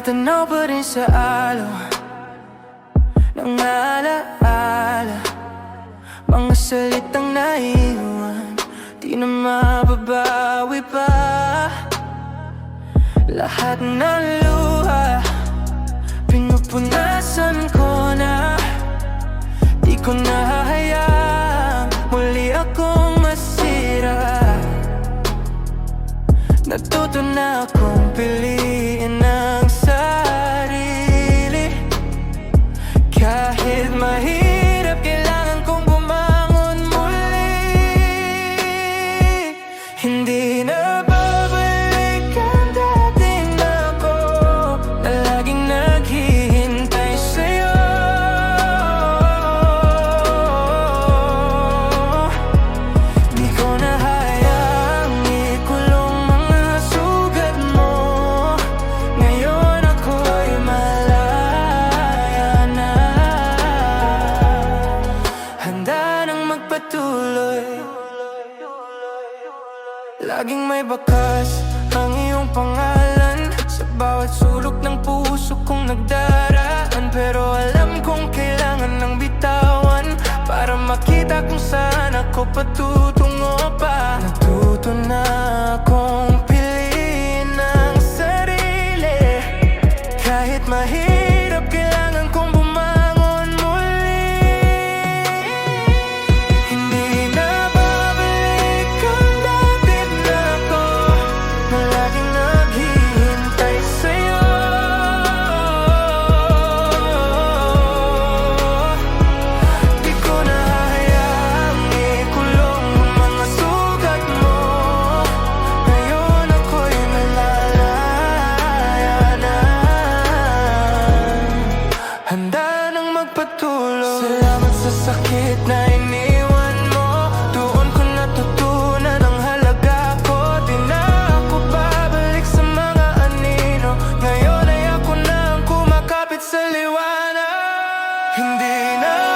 Tanaw pa rin sa alo ng alaala, mga salitang naiwan, di na mababawi pa. Lahat ng luha pinupunasan ko na, di ko na hahayaang muli akong masira. Natuto na akong piliin ang sarili. Kahit mahirap, kailangan kong bumangon muli. Hindi na babalik ang dating ako na laging naghihintay sa'yo. Di ko na hayaang ikulong mga sugat mo. Ngayon ako'y malaya na, handa nang magpatuloy. Laging may bakas ang iyong pangalan sa bawat sulok ng puso kong nagdaraan. Pero alam kong kailangan ng bitawan para makita kung saan ako patutungo pa. Natuto na akong piliin ang sarili. Kahit mahirap, kailangan kong bumangon muli. Hindi na babalik ang dating ako na laging naghihintay sa'yo. Di ko na hayaang ikulong ang mga sugat mo. Ngayon ako'y malalaya na, handa nang magpatuloy. Salamat sa sakit na iniwan mo. Doon ko natutunan ang halaga ko. Di na ako babalik sa mga anino. Ngayon ay ako na ang kumakapit sa liwanag. Hindi na